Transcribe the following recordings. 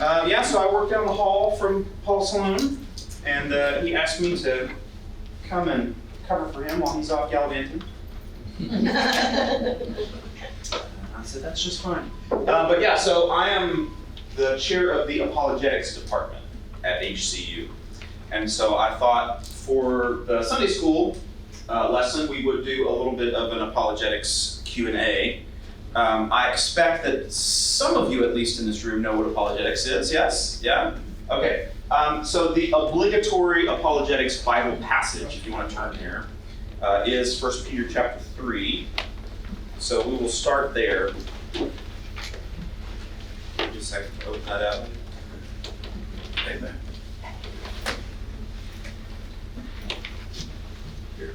So I work down the hall from Paul Sloan, and he asked me to come and cover for him while he's off gallivanting. I said, that's just fine. So I am the chair of the apologetics department at HCU. And so I thought for the Sunday school lesson, we would do a little bit of an apologetics Q&A. I expect that some of you, at least in this room, know what apologetics is. Yes? Yeah? Okay. So the obligatory apologetics Bible passage, if you want to turn here, is 1 Peter chapter 3. So we will start there. Just a second to open that up. Right there. Here.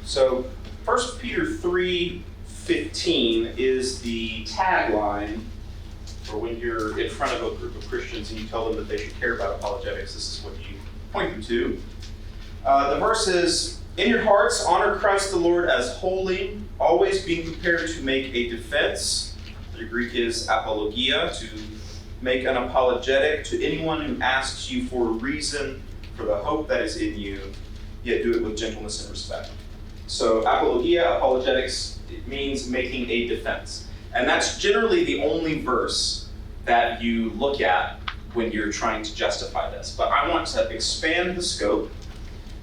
So 1 Peter 3:15 is the tagline for when you're in front of a group of Christians and you tell them that they should care about apologetics. This is what you point them to. The verse is, "In your hearts, honor Christ the Lord as holy, always being prepared to make a defense." The Greek is apologia, to make an apologetic to anyone who asks you for a reason for the hope that is in you, yet do it with gentleness and respect. So apologia, apologetics, it means making a defense. And that's generally the only verse that you look at when you're trying to justify this. But I want to expand the scope.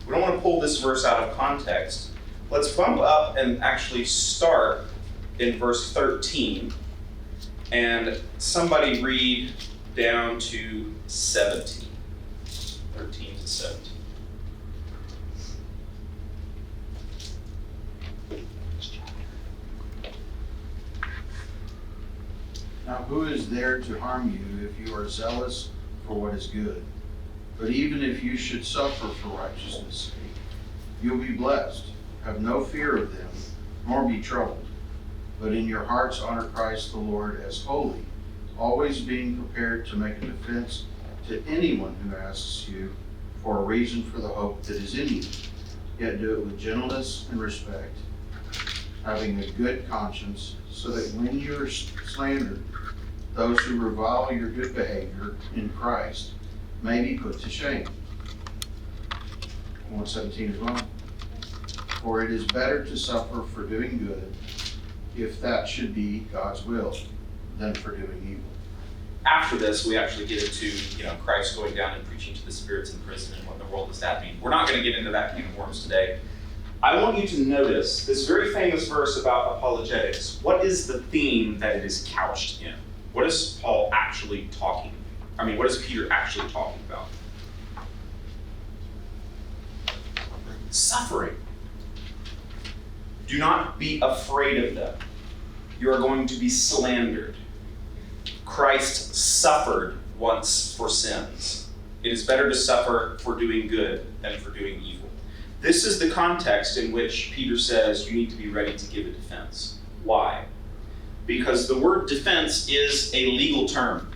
We don't want to pull this verse out of context. Let's bump up and actually start in verse 13. And somebody read down to 17. 13 to 17. Now who is there to harm you if you are zealous for what is good? But even if you should suffer for righteousness' sake, you'll be blessed. Have no fear of them, nor be troubled. But in your hearts honor Christ the Lord as holy, always being prepared to make a defense to anyone who asks you for a reason for the hope that is in you. Yet do it with gentleness and respect, having a good conscience, so that when you are slandered, those who revile your good behavior in Christ may be put to shame. 117 as well. For it is better to suffer for doing good, if that should be God's will, than for doing evil. After this, we actually get into Christ going down and preaching to the spirits in prison, and what in the world does that mean? We're not going to get into that can of worms today. I want you to notice this very famous verse about apologetics. What is the theme that it is couched in? What is Paul actually talking? What is Peter actually talking about? Suffering. Do not be afraid of them. You are going to be slandered. Christ suffered once for sins. It is better to suffer for doing good than for doing evil. This is the context in which Peter says you need to be ready to give a defense. Why? Because the word defense is a legal term.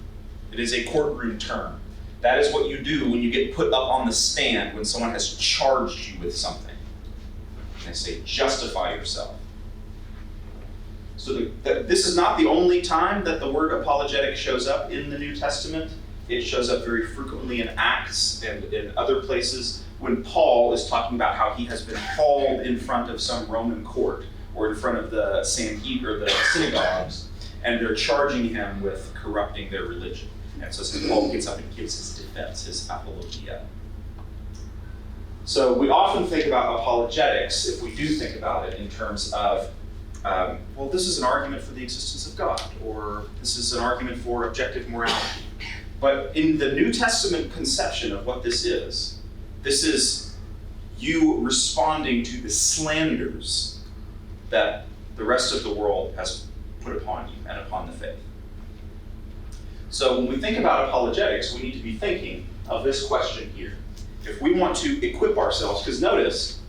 It is a courtroom term. That is what you do when you get put up on the stand when someone has charged you with something. And they say, justify yourself. So this is not the only time that the word apologetic shows up in the New Testament. It shows up very frequently in Acts and in other places when Paul is talking about how he has been hauled in front of some Roman court or in front of the Sanhedrin or the synagogues, and they're charging him with corrupting their religion. And so St. Paul gets up and gives his defense, his apologia. So we often think about apologetics, if we do think about it, in terms of, this is an argument for the existence of God, or this is an argument for objective morality. But in the New Testament conception of what this is you responding to the slanders that the rest of the world has put upon you and upon the faith. So when we think about apologetics, we need to be thinking of this question here. If we want to equip ourselves, because notice,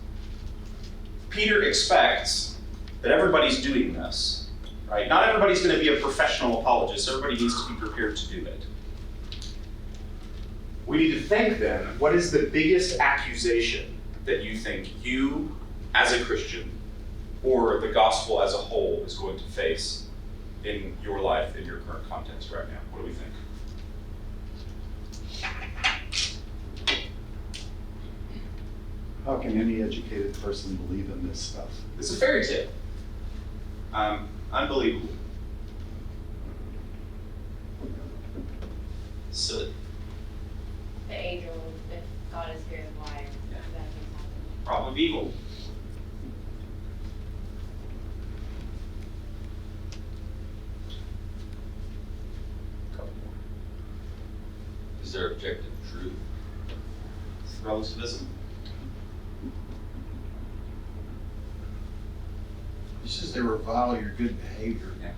Peter expects that everybody's doing this, right? Not everybody's going to be a professional apologist. Everybody needs to be prepared to do it. We need to think then, what is the biggest accusation that you think you, as a Christian, or the gospel as a whole, is going to face in your life, in your current context right now? What do we think? How can any educated person believe in this stuff? It's a fairy tale. Unbelievable. Silly. The angel, if God is here, why Yeah. that thing happen? Problem of evil. Couple more. Is there objective truth? It's relativism. He says they revile your good behavior. Yeah.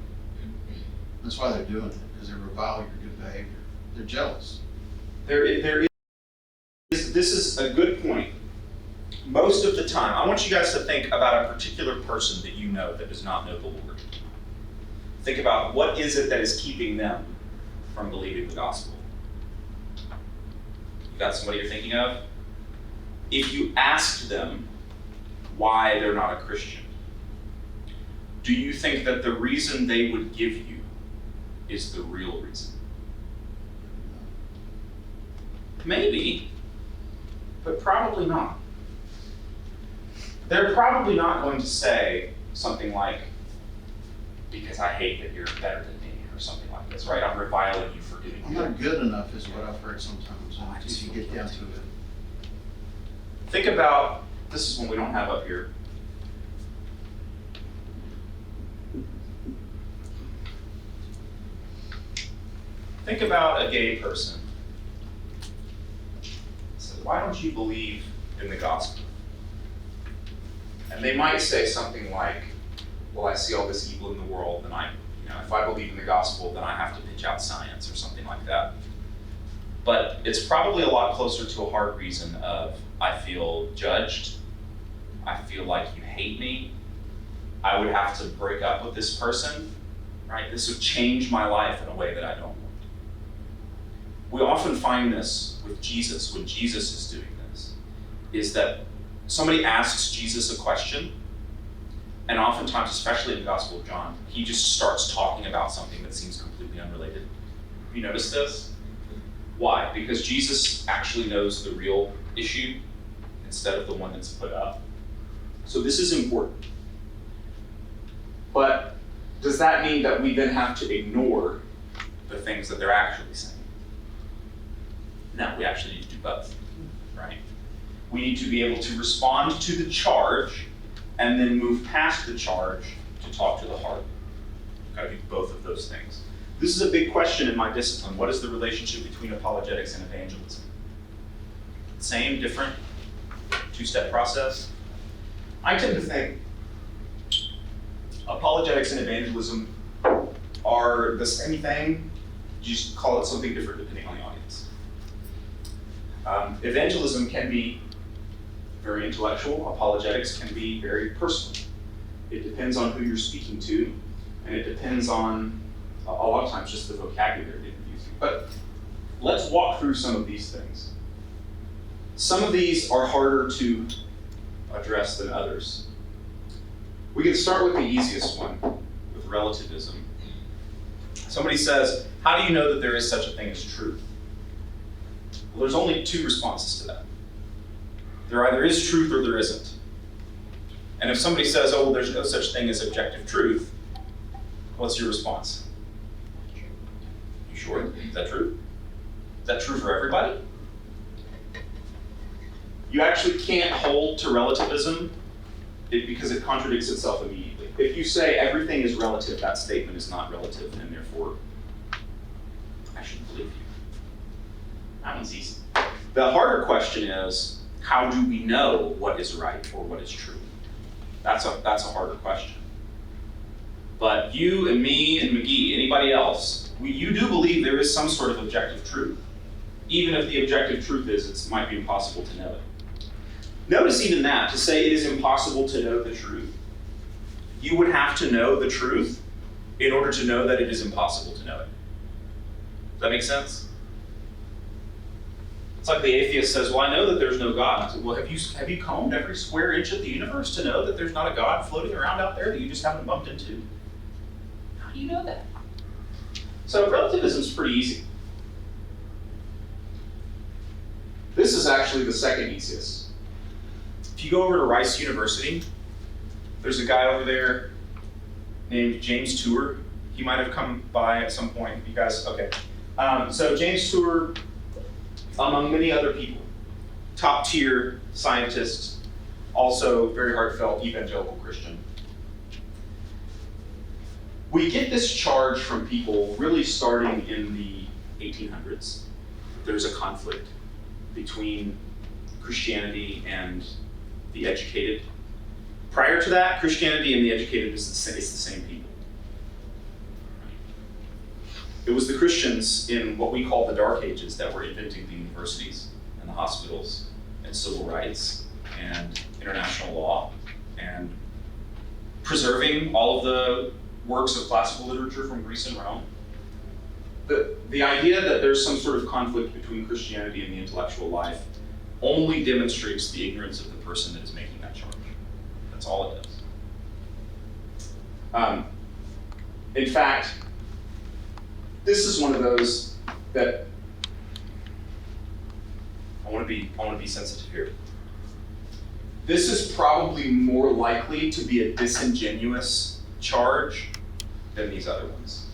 That's why they're doing it, because they revile your good behavior. They're jealous. There is, this is a good point. Most of the time, I want you guys to think about a particular person that you know that does not know the Lord. Think about what is it that is keeping them from believing the gospel. You got somebody you're thinking of? If you asked them why they're not a Christian, do you think that the reason they would give you is the real reason? Maybe, but probably not. They're probably not going to say something like, because I hate that you're better than me, or something like this, right? I'm reviling you for doing I'm good. not good enough is what I've heard sometimes, Oh, I just if you feel get down to guilty. it. Think about, this is one we don't have up here. Think about a gay person. So why don't you believe in the gospel? And they might say something like, well, I see all this evil in the world, and if I believe in the gospel, then I have to pitch out science or something like that. But it's probably a lot closer to a hard reason of, I feel judged, I feel like you hate me, I would have to break up with this person, right? This would change my life in a way that I don't want. We often find this with Jesus, when Jesus is doing this, is that somebody asks Jesus a question, and oftentimes, especially in the Gospel of John, he just starts talking about something that seems completely unrelated. Have you noticed this? Why? Because Jesus actually knows the real issue instead of the one that's put up. So this is important. But does that mean that we then have to ignore the things that they're actually saying? No, we actually need to do both, right? We need to be able to respond to the charge and then move past the charge to talk to the heart. You've got to do both of those things. This is a big question in my discipline. What is the relationship between apologetics and evangelism? Same, different, two-step process? I tend to think apologetics and evangelism are the same thing, you just call it something different depending on the audience. Evangelism can be very intellectual, apologetics can be very personal. It depends on who you're speaking to, and it depends on, a lot of times, just the vocabulary that you're using. But let's walk through some of these things. Some of these are harder to address than others. We can start with the easiest one, with relativism. Somebody says, how do you know that there is such a thing as truth? Well, there's only two responses to that. There either is truth or there isn't. And if somebody says, oh, well, there's no such thing as objective truth, what's your response? You sure? Is that true? Is that true for everybody? You actually can't hold to relativism because it contradicts itself immediately. If you say everything is relative, that statement is not relative, and therefore I shouldn't believe you. That one's easy. The harder question is, how do we know what is right or what is true? That's a harder question. But you and me and McGee, anybody else, you do believe there is some sort of objective truth. Even if the objective truth is it might be impossible to know it. Notice even that, to say it is impossible to know the truth, you would have to know the truth in order to know that it is impossible to know it. Does that make sense? It's like the atheist says, well, I know that there's no God. I said, well, have you combed every square inch of the universe to know that there's not a God floating around out there that you just haven't bumped into? How do do you know that? So relativism is pretty easy. This is actually the second easiest. If you go over to Rice University, there's a guy over there named James Tour. He might have come by at some point. You guys, okay. So James Tour, among many other people, top tier scientist, also very heartfelt evangelical Christian. We get this charge from people really starting in the 1800s. There's a conflict between Christianity and the educated. Prior to that, Christianity and the educated is the same people. It was the Christians in what we call the Dark Ages that were inventing the universities and the hospitals and civil rights and international law and preserving all of the works of classical literature from Greece and Rome. The idea that there's some sort of conflict between Christianity and the intellectual life only demonstrates the ignorance of the person that is making that charge. That's all it does. In fact, this is one of those that I want to be sensitive here. This is probably more likely to be a disingenuous charge than these other ones.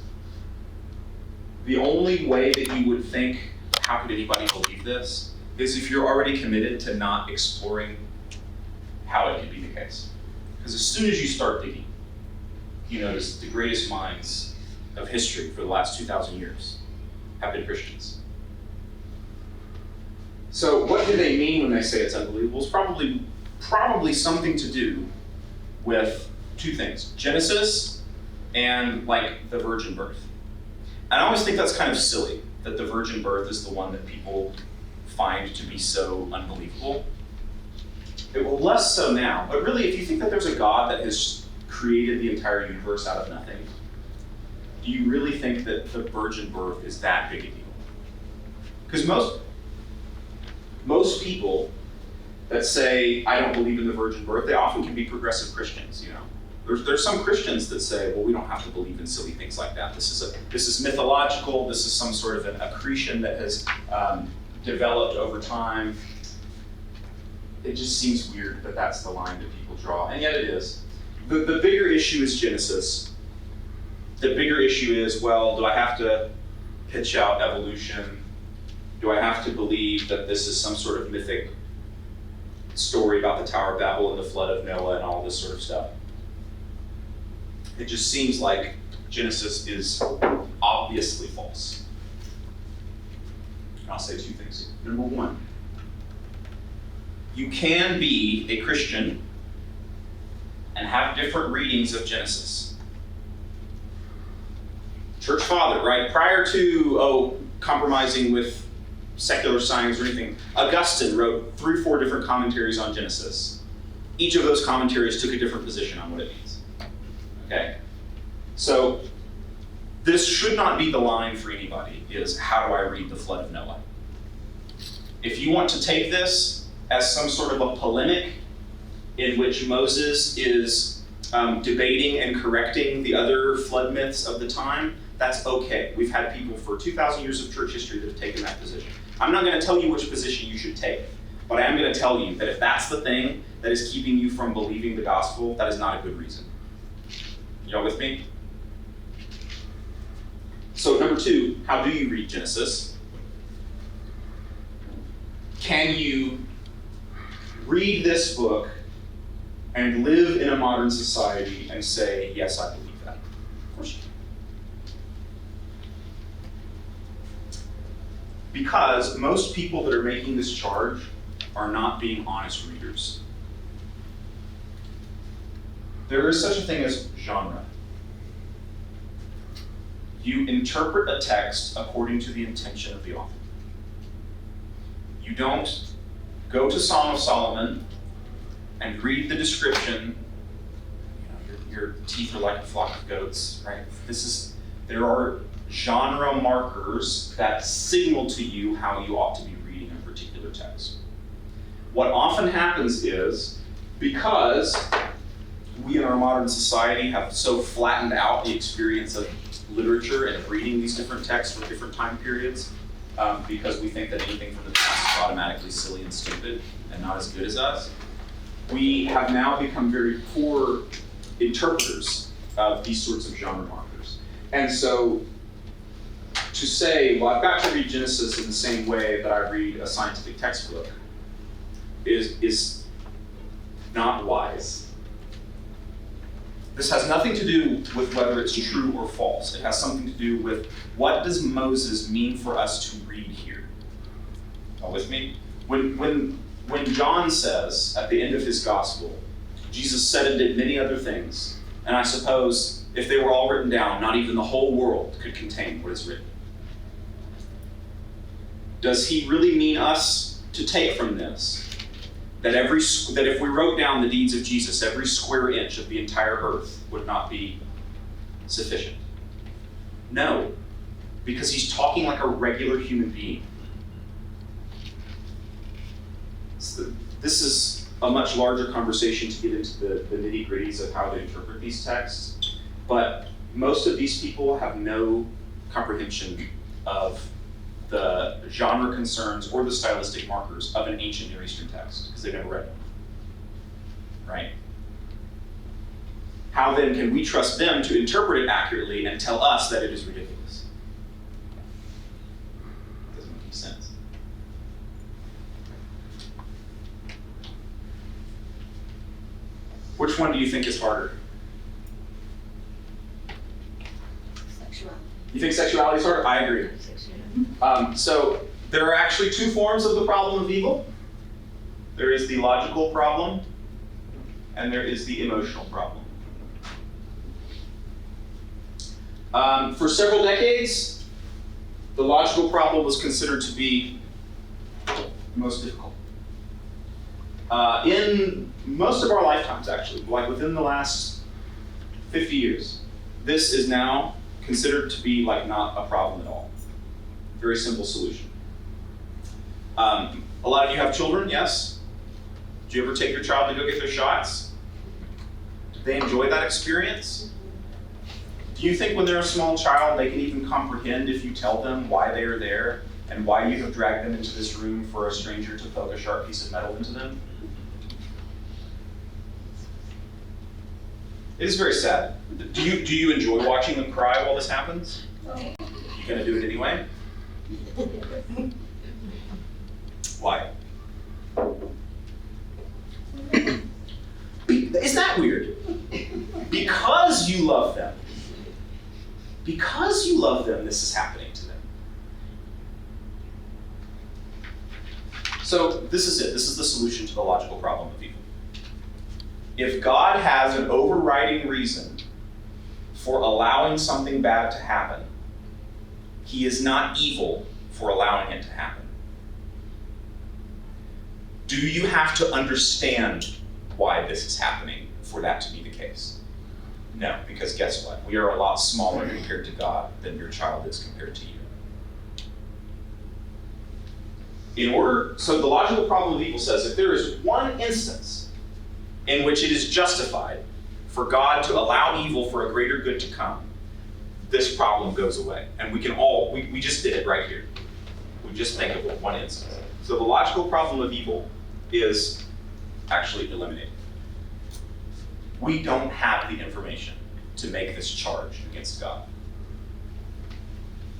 The only way that you would think, how could anybody believe this, is if you're already committed to not exploring how it could be the case. Because as soon as you start digging, you notice the greatest minds of history for the last 2,000 years have been Christians. So what do they mean when they say it's unbelievable? It's probably something to do with two things: Genesis and like the virgin birth. And I always think that's kind of silly that the virgin birth is the one that people find to be so unbelievable. Well, less so now, but really if you think that there's a God that has created the entire universe out of nothing, do you really think that the virgin birth is that big a deal? Because most people that say, I don't believe in the virgin birth, they often can be progressive Christians, you know. There's some Christians that say, well, we don't have to believe in silly things like that. This is mythological. This is some sort of an accretion that has developed over time. It just seems weird that that's the line that people draw, and yet it is. The bigger issue is Genesis. The bigger issue is, well, do I have to pitch out evolution? Do I have to believe that this is some sort of mythic story about the Tower of Babel and the flood of Noah and all this sort of stuff? It just seems like Genesis is obviously false. And I'll say two things. Number one, you can be a Christian and have different readings of Genesis. Church father, right? Prior to compromising with secular science or anything, Augustine wrote 3 or 4 different commentaries on Genesis. Each of those commentaries took a different position on what it means. Okay? So this should not be the line for anybody, is how do I read the flood of Noah? If you want to take this as some sort of a polemic in which Moses is debating and correcting the other flood myths of the time, that's okay. We've had people for 2,000 years of church history that have taken that position. I'm not going to tell you which position you should take, but I am going to tell you that if that's the thing that is keeping you from believing the gospel, that is not a good reason. Y'all with me? So number 2, how do you read Genesis? Can you read this book and live in a modern society and say, yes, I believe that? Of course you can. Because most people that are making this charge are not being honest readers. There is such a thing as genre. You interpret a text according to the intention of the author. You don't go to Song of Solomon and read the description. You know, your teeth are like a flock of goats, right? There are genre markers that signal to you how you ought to be reading a particular text. What often happens is, because we in our modern society have so flattened out the experience of literature and of reading these different texts from different time periods because we think that anything from the past is automatically silly and stupid and not as good as us. We have now become very poor interpreters of these sorts of genre markers. And so to say, well, I've got to read Genesis in the same way that I read a scientific textbook is not wise. This has nothing to do with whether it's true or false. It has something to do with what does Moses mean for us to read here? Are you with me? When John says at the end of his gospel, Jesus said and did many other things, and I suppose if they were all written down, not even the whole world could contain what is written. Does he really mean us to take from this that if we wrote down the deeds of Jesus, every square inch of the entire earth would not be sufficient? No, because he's talking like a regular human being. So this is a much larger conversation to get into the nitty-gritties of how to interpret these texts, but most of these people have no comprehension of the genre concerns or the stylistic markers of an ancient Near Eastern text, because they've never read them, right? How then can we trust them to interpret it accurately and tell us that it is ridiculous? It doesn't make any sense. Which one do you think is harder? Sexuality. You think sexuality is harder? I agree. So there are actually two forms of the problem of evil. There is the logical problem, and there is the emotional problem. For several decades, the logical problem was considered to be the most difficult. In most of our lifetimes, actually, like within the last 50 years, this is now considered to be like not a problem at all. Very simple solution. A lot of you have children, yes? Do you ever take your child to go get their shots? Do they enjoy that experience? Do you think when they're a small child they can even comprehend if you tell them why they are there and why you have dragged them into this room for a stranger to poke a sharp piece of metal into them? It is very sad. Do you enjoy watching them cry while this happens? You gonna do it anyway? Why? Isn't that weird? Because you love them. Because you love them, this is happening to them. So this is it. This is the solution to the logical problem of evil. If God has an overriding reason for allowing something bad to happen, he is not evil for allowing it to happen. Do you have to understand why this is happening for that to be the case? No, because guess what? We are a lot smaller compared to God than your child is compared to you. So the logical problem of evil says if there is one instance in which it is justified for God to allow evil for a greater good to come, this problem goes away. And we just did it right here. We just think of one instance. So the logical problem of evil is actually eliminated. We don't have the information to make this charge against God.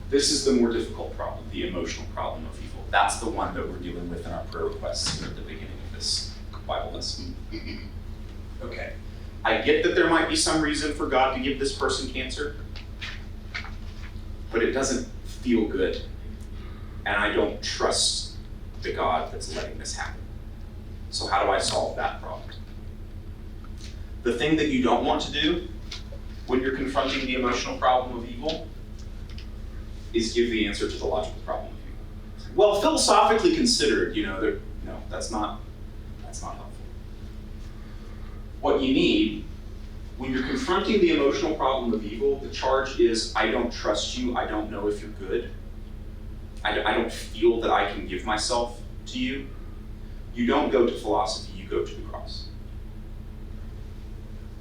This is the more difficult problem, the emotional problem of evil. That's the one that we're dealing with in our prayer requests here at the beginning of this Bible lesson. Okay, I get that there might be some reason for God to give this person cancer, but it doesn't feel good, and I don't trust the God that's letting this happen. So how do I solve that problem? The thing that you don't want to do when you're confronting the emotional problem of evil is give the answer to the logical problem of evil. Well, philosophically considered, no, that's not helpful. What you need, when you're confronting the emotional problem of evil, the charge is, I don't trust you, I don't know if you're good. I don't feel that I can give myself to you. You don't go to philosophy, you go to the cross.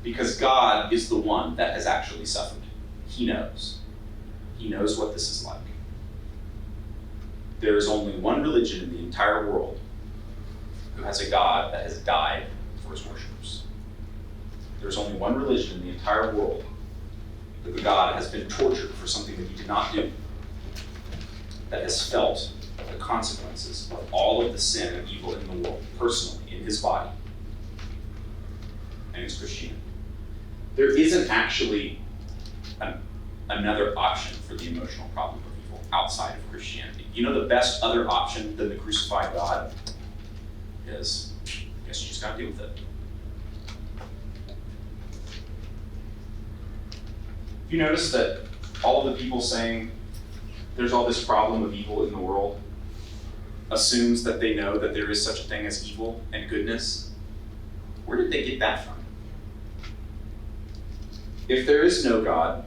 Because God is the one that has actually suffered. He knows. He knows what this is like. There is only one religion in the entire world who has a God that has died for his worshipers. There's only one religion in the entire world that the God has been tortured for something that he did not do, that has felt the consequences of all of the sin and evil in the world, personally, in his body, and it's Christianity. There isn't actually another option for the emotional problem of evil outside of Christianity. You know the best other option than the crucified God is, I guess you just gotta deal with it. You notice that all of the people saying there's all this problem of evil in the world assumes that they know that there is such a thing as evil and goodness? Where did they get that from? If there is no God,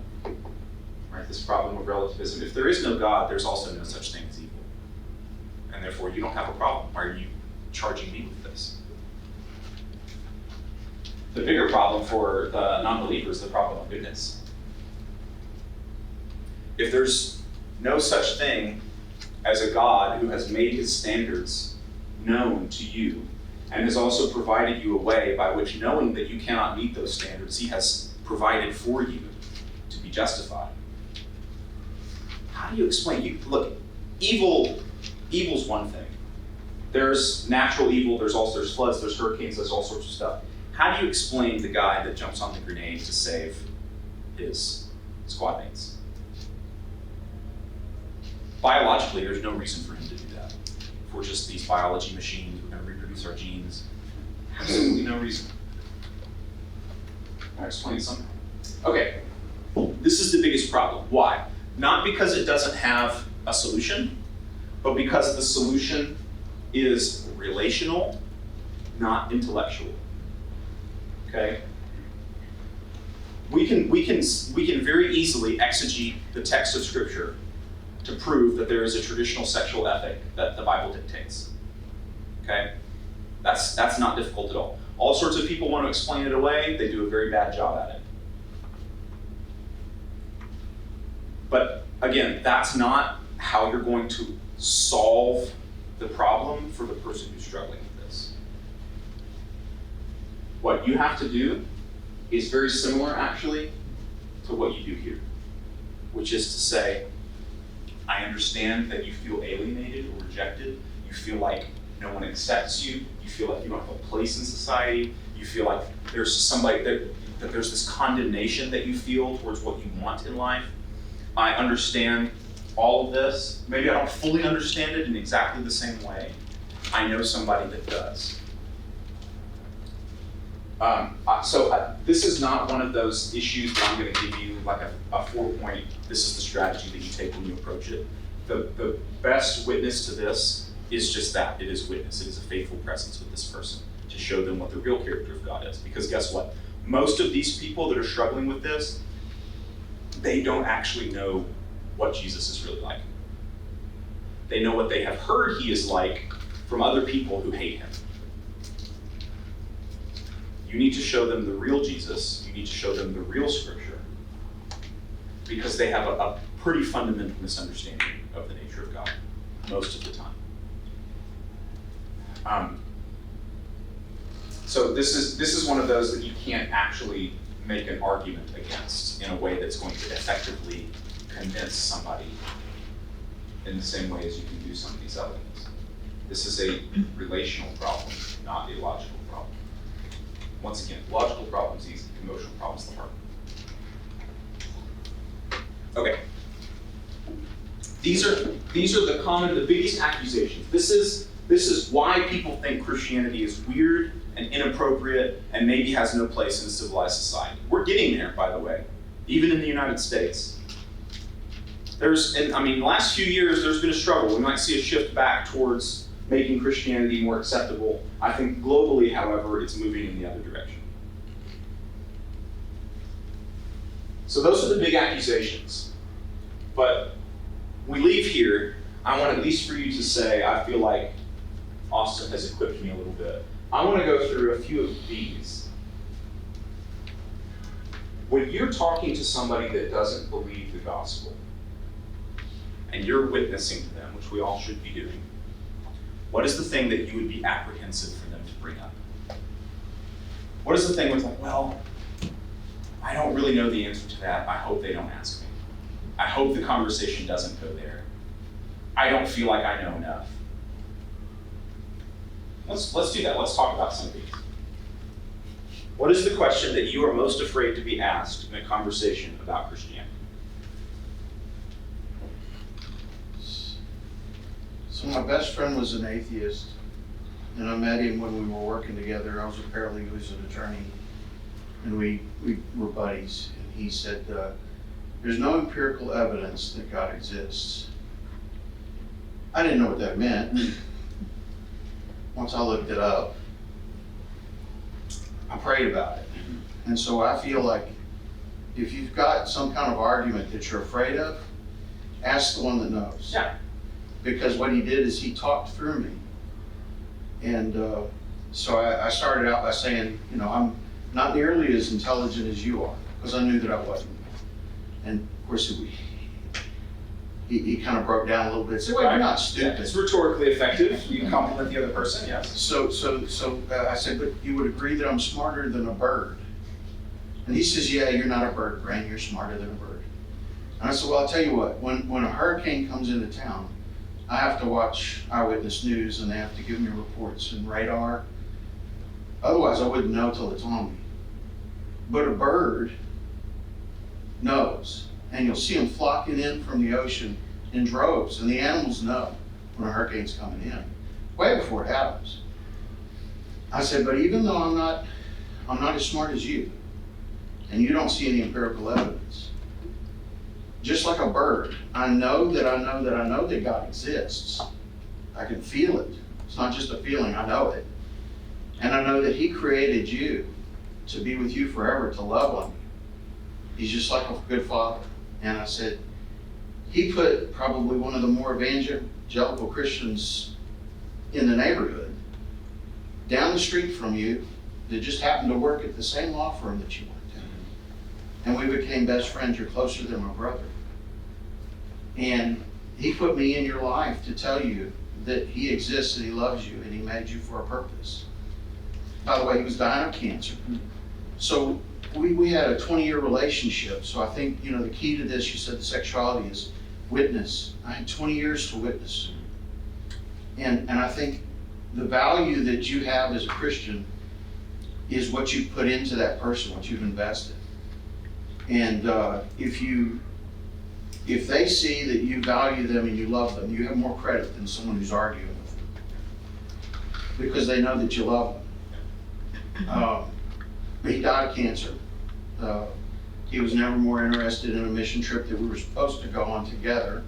right, this problem of relativism, if there is no God, there's also no such thing as evil. And therefore you don't have a problem. Why are you charging me with this? The bigger problem for the non-believers is the problem of goodness. If there's no such thing as a God who has made his standards known to you and has also provided you a way by which, knowing that you cannot meet those standards, he has provided for you to be justified. How do you explain? Look, evil's one thing. There's natural evil, there's floods, there's hurricanes, there's all sorts of stuff. How do you explain the guy that jumps on the grenade to save his squad mates? Biologically, there's no reason for him to do that. If we're just these biology machines, we're going to reproduce our genes. Absolutely no reason. I'll explain somehow. Okay, this is the biggest problem. Why? Not because it doesn't have a solution, but because the solution is relational, not intellectual. Okay? We can very easily exegete the text of Scripture to prove that there is a traditional sexual ethic that the Bible dictates. Okay? That's not difficult at all. All sorts of people want to explain it away, they do a very bad job at it. But again, that's not how you're going to solve the problem for the person who's struggling with this. What you have to do is very similar, actually, to what you do here, which is to say, I understand that you feel alienated or rejected. You feel like no one accepts you. You feel like you don't have a place in society. You feel like there's somebody that there's this condemnation that you feel towards what you want in life. I understand all of this. Maybe I don't fully understand it in exactly the same way. I know somebody that does. This is not one of those issues that I'm going to give you like a 4-point, this is the strategy that you take when you approach it. The best witness to this is just that. It is witness. It is a faithful presence with this person to show them what the real character of God is. Because guess what? Most of these people that are struggling with this, they don't actually know what Jesus is really like. They know what they have heard he is like from other people who hate him. You need to show them the real Jesus. You need to show them the real Scripture, because they have a pretty fundamental misunderstanding of the nature of God most of the time. So this is one of those that you can't actually make an argument against in a way that's going to effectively convince somebody in the same way as you can do some of these other ones. This is a relational problem, not a logical problem. Once again, logical problem's easy, emotional problem's the hard one. Okay. These are the biggest accusations. This is why people think Christianity is weird and inappropriate and maybe has no place in a civilized society. We're getting there, by the way, even in the United States. In the last few years, there's been a struggle. We might see a shift back towards making Christianity more acceptable. I think globally, however, it's moving in the other direction. So those are the big accusations. But we leave here, I want at least for you to say, I feel like Austin has equipped me a little bit. I want to go through a few of these When you're talking to somebody that doesn't believe the gospel, and you're witnessing to them, which we all should be doing, what is the thing that you would be apprehensive for them to bring up? What is the thing with like, well, I don't really know the answer to that. I hope they don't ask me. I hope the conversation doesn't go there. I don't feel like I know enough. Let's do that. Let's talk about some of these. What is the question that you are most afraid to be asked in a conversation about Christianity? So my best friend was an atheist, and I met him when we were working together. I was a paralegal, he was an attorney, and we were buddies. And he said, there's no empirical evidence that God exists. I didn't know what that meant. Once I looked it up, I prayed about it. And so I feel like if you've got some kind of argument that you're afraid of, ask the one that knows. Yeah. Because what he did is he talked through me. And so I started out by saying, you know, I'm not nearly as intelligent as you are, because I knew that I wasn't. And of course, he kind of broke down a little bit. Said, well, you're not stupid. Yeah, it's rhetorically effective. You compliment the other person, yes. So I said, but you would agree that I'm smarter than a bird? And he says, yeah, you're not a bird brain, you're smarter than a bird. And I said, well, I'll tell you what, when a hurricane comes into town, I have to watch Eyewitness News, and they have to give me reports and radar. Otherwise, I wouldn't know till it's on me. But a bird knows, and you'll see them flocking in from the ocean in droves, and the animals know when a hurricane's coming in, way before it happens. I said, but even though I'm not as smart as you, and you don't see any empirical evidence, just like a bird, I know that God exists. I can feel it. It's not just a feeling, I know it. And I know that he created you to be with you forever, to love on you. He's just like a good father. And I said, he put probably one of the more evangelical Christians in the neighborhood down the street from you that just happened to work at the same law firm that you worked in. And we became best friends. You're closer than my brother. And he put me in your life to tell you that he exists and he loves you and he made you for a purpose. By the way, he was dying of cancer. So we had a 20-year relationship. So I think, you know, the key to this, you said the sexuality is witness. I had 20 years to witness. And I think the value that you have as a Christian is what you put into that person, what you've invested. And if they see that you value them and you love them, you have more credit than someone who's arguing with them, because they know that you love them. But he died of cancer. He was never more interested in a mission trip that we were supposed to go on together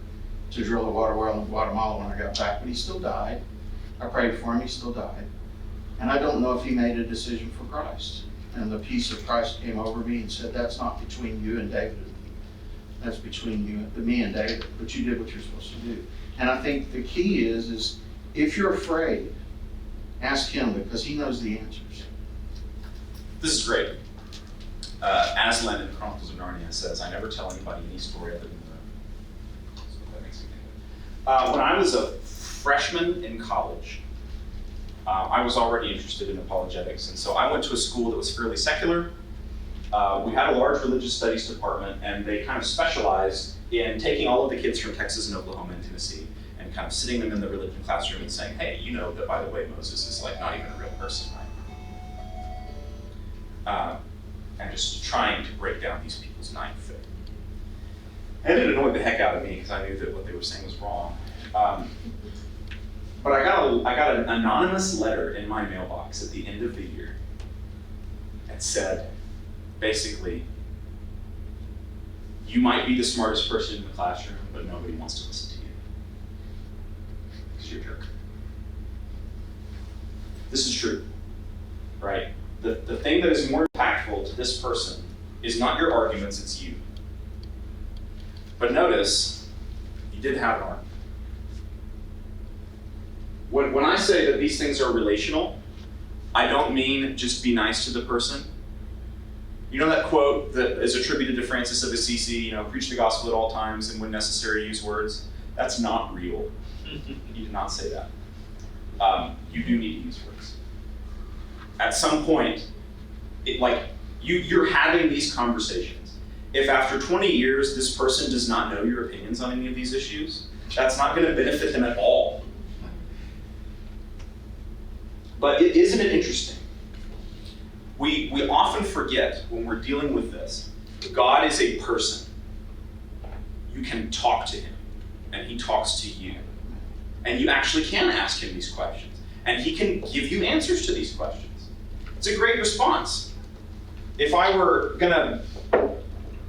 to drill a water well in Guatemala when I got back, but he still died. I prayed for him, he still died. And I don't know if he made a decision for Christ. And the peace of Christ came over me and said, that's not between you and David and me. That's between me and David, but you did what you're supposed to do. And I think the key is if you're afraid, ask him, because he knows the answers. This is great. Aslan in the Chronicles of Narnia says, I never tell anybody any story other than the. So that makes me think. When I was a freshman in college, I was already interested in apologetics, and so I went to a school that was fairly secular. We had a large religious studies department, and they kind of specialized in taking all of the kids from Texas and Oklahoma and Tennessee and kind of sitting them in the religion classroom and saying, hey, you know that, by the way, Moses is like not even a real person, right? And just trying to break down these people's ninth faith. And it annoyed the heck out of me because I knew that what they were saying was wrong. But I got an anonymous letter in my mailbox at the end of the year that said, basically, you might be the smartest person in the classroom, but nobody wants to listen to you. Because you're a jerk. This is true, right? The thing that is more impactful to this person is not your arguments, it's you. But notice, you did have an argument. When I say that these things are relational, I don't mean just be nice to the person. You know that quote that is attributed to Francis of Assisi, preach the gospel at all times and when necessary use words? That's not real. He did not say that. You do need to use words. At some point, you're having these conversations. If after 20 years this person does not know your opinions on any of these issues, that's not going to benefit them at all. But isn't it interesting? We often forget when we're dealing with this, God is a person. You can talk to him, and he talks to you. And you actually can ask him these questions, and he can give you answers to these questions. It's a great response. If I were going to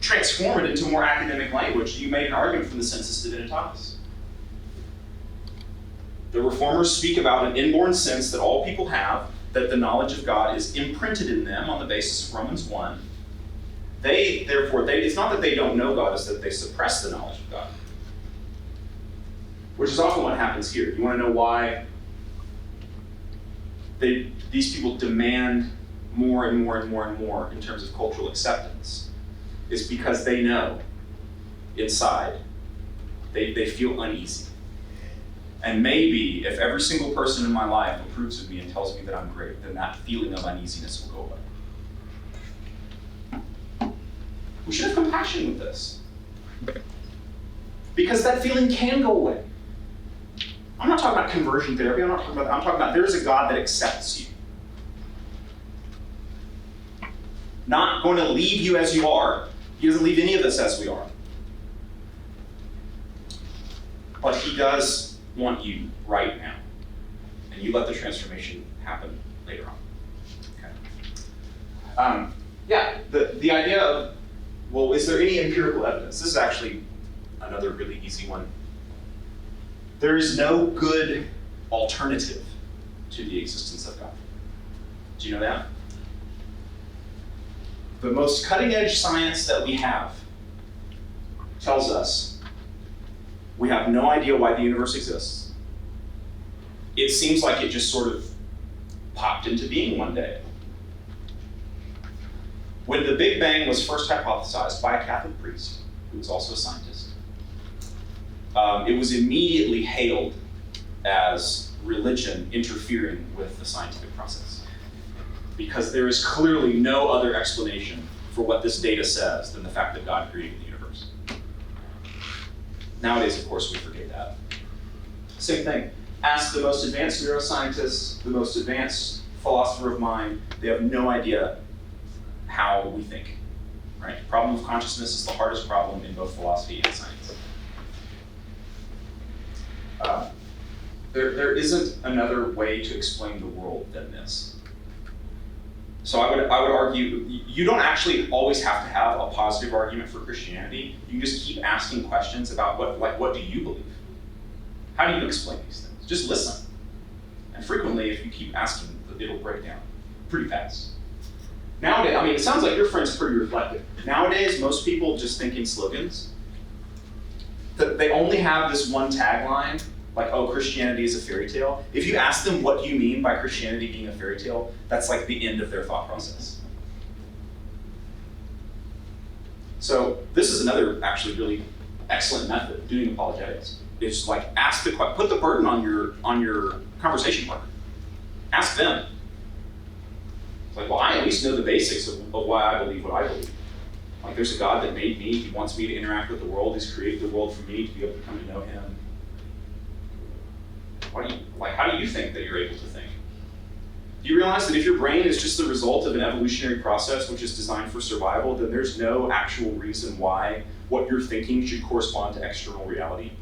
transform it into more academic language, you made an argument from the Sensus Divinitatis. The Reformers speak about an inborn sense that all people have, that the knowledge of God is imprinted in them on the basis of Romans 1. It's not that they don't know God, it's that they suppress the knowledge of God. Which is often what happens here. You want to know why these people demand more and more and more and more in terms of cultural acceptance? It's because they know inside they feel uneasy. And maybe if every single person in my life approves of me and tells me that I'm great, then that feeling of uneasiness will go away. We should have compassion with this. Because that feeling can go away. I'm not talking about conversion therapy, I'm talking about there is a God that accepts you. Not going to leave you as you are. He doesn't leave any of us as we are. But he does want you right now. And you let the transformation happen later on. Okay. The idea of, well, is there any empirical evidence? This is actually another really easy one. There is no good alternative to the existence of God. Do you know that? The most cutting edge science that we have tells us we have no idea why the universe exists. It seems like it just sort of popped into being one day. When the Big Bang was first hypothesized by a Catholic priest, who was also a scientist, it was immediately hailed as religion interfering with the scientific process. Because there is clearly no other explanation for what this data says than the fact that God created the universe. Nowadays, of course, we forget that. Same thing. Ask the most advanced neuroscientist, the most advanced philosopher of mind, they have no idea how we think. Right? The problem of consciousness is the hardest problem in both philosophy and science. There isn't another way to explain the world than this. So I would argue you don't actually always have to have a positive argument for Christianity. You can just keep asking questions about what do you believe? How do you explain these things? Just listen. And frequently, if you keep asking, it'll break down pretty fast. Nowadays, it sounds like your friend's pretty reflective. Nowadays, most people just think in slogans. They only have this one tagline, like, oh, Christianity is a fairy tale. If you ask them what do you mean by Christianity being a fairy tale, that's like the end of their thought process. So this is another actually really excellent method of doing apologetics. It's like ask the question, put the burden on your conversation partner. Ask them. It's like, well, I at least know the basics of why I believe what I believe. Like, there's a God that made me. He wants me to interact with the world. He's created the world for me to be able to come to know him. How do you think that you're able to think? Do you realize that if your brain is just the result of an evolutionary process which is designed for survival, then there's no actual reason why what you're thinking should correspond to external reality?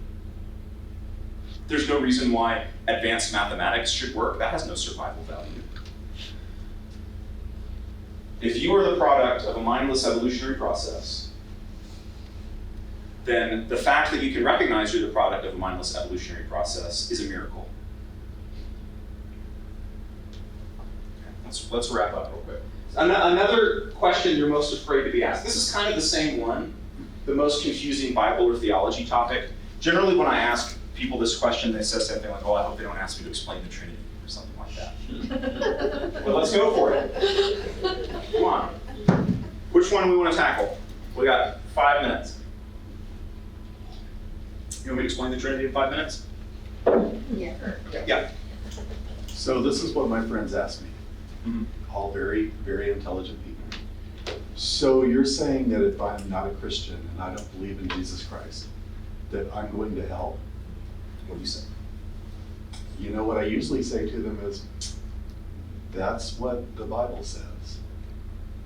There's no reason why advanced mathematics should work. That has no survival value. If you are the product of a mindless evolutionary process, then the fact that you can recognize you're the product of a mindless evolutionary process is a miracle. Okay, let's wrap up real quick. Another question you're most afraid to be asked. This is kind of the same one, the most confusing Bible or theology topic. Generally, when I ask people this question, they say something like, oh, I hope they don't ask me to explain the Trinity, or something like that. But let's go for it. Come on. Which one do we want to tackle? We got 5 minutes. You want me to explain the Trinity in 5 minutes? Yeah. Yeah. So this is what my friends ask me, Mhm. all very, very intelligent people. So you're saying that if I'm not a Christian and I don't believe in Jesus Christ, that I'm going to hell? What do you say? You know, what I usually say to them is, that's what the Bible says.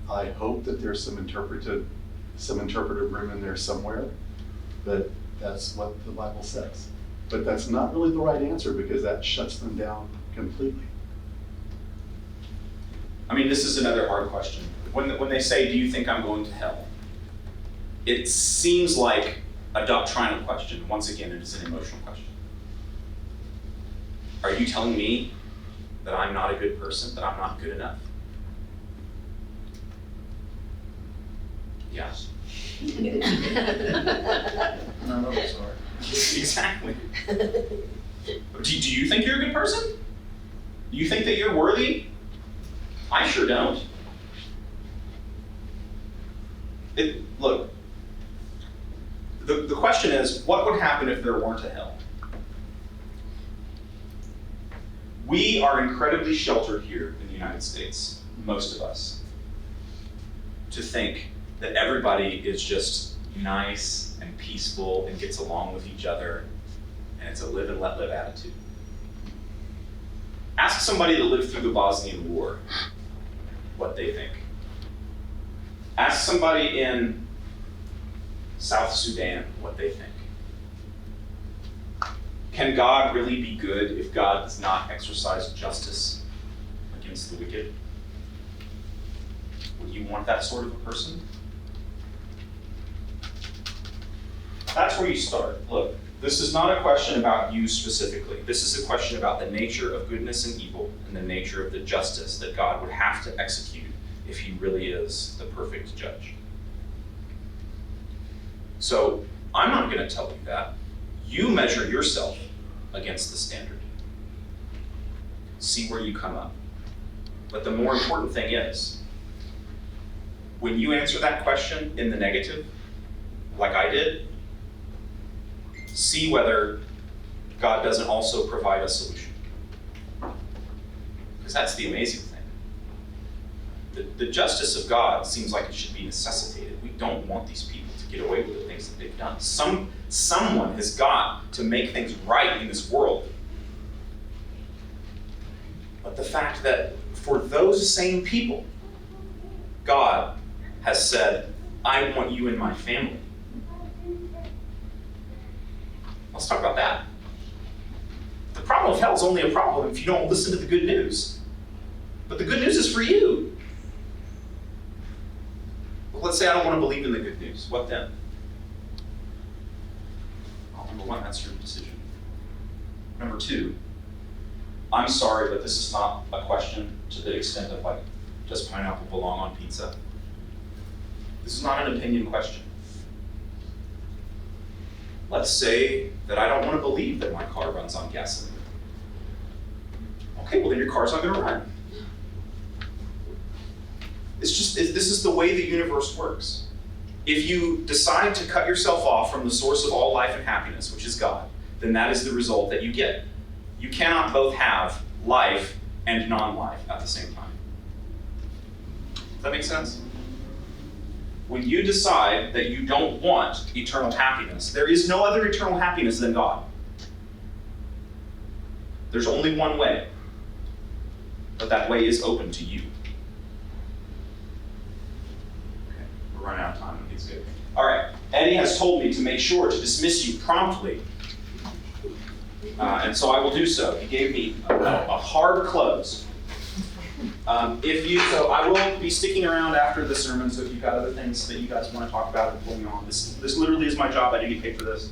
I hope that there's some interpretive room in there somewhere, but that's what the Bible says. But that's not really the right answer, because that shuts them down completely. I mean, this is another hard question. When they say, do you think I'm going to hell? It seems like a doctrinal question. Once again, it is an emotional question. Are you telling me that I'm not a good person, that I'm not good enough? Yes. None of us are. Exactly. Do you think you're a good person? Do you think that you're worthy? I sure don't. Look, the question is, what would happen if there weren't a hell? We are incredibly sheltered here in the United States, most of us, to think that everybody is just nice and peaceful and gets along with each other, and it's a live and let live attitude. Ask somebody that lived through the Bosnian War what they think. Ask somebody in South Sudan what they think. Can God really be good if God does not exercise justice against the wicked? Would you want that sort of a person? That's where you start. Look, this is not a question about you specifically. This is a question about the nature of goodness and evil and the nature of the justice that God would have to execute if he really is the perfect judge. So I'm not going to tell you that. You measure yourself against the standard. See where you come up. But the more important thing is, when you answer that question in the negative, like I did, see whether God doesn't also provide a solution. Because that's the amazing thing. The justice of God seems like it should be necessitated. We don't want these people to get away with the things that they've done. Someone has got to make things right in this world. But the fact that for those same people, God has said, I want you in my family. Let's talk about that. The problem of hell is only a problem if you don't listen to the good news. But the good news is for you. Well, let's say I don't want to believe in the good news. What then? Well, number one, that's your decision. Number two, I'm sorry, but this is not a question to the extent of like, does pineapple belong on pizza? This is not an opinion question. Let's say that I don't want to believe that my car runs on gasoline. Okay, well then your car's not going to run. This is the way the universe works. If you decide to cut yourself off from the source of all life and happiness, which is God, then that is the result that you get. You cannot both have life and non-life at the same time. Does that make sense? When you decide that you don't want eternal happiness, there is no other eternal happiness than God. There's only one way, but that way is open to you. Okay, we're running out of time. It's good. All right, Eddie has told me to make sure to dismiss you promptly, and so I will do so. He gave me a hard close. So I will be sticking around after the sermon, so if you've got other things that you guys want to talk about and pull me on, this literally is my job. I do get paid for this.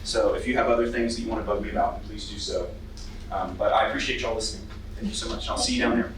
So if you have other things that you want to bug me about, please do so. But I appreciate y'all listening. Thank you so much. I'll see you down there.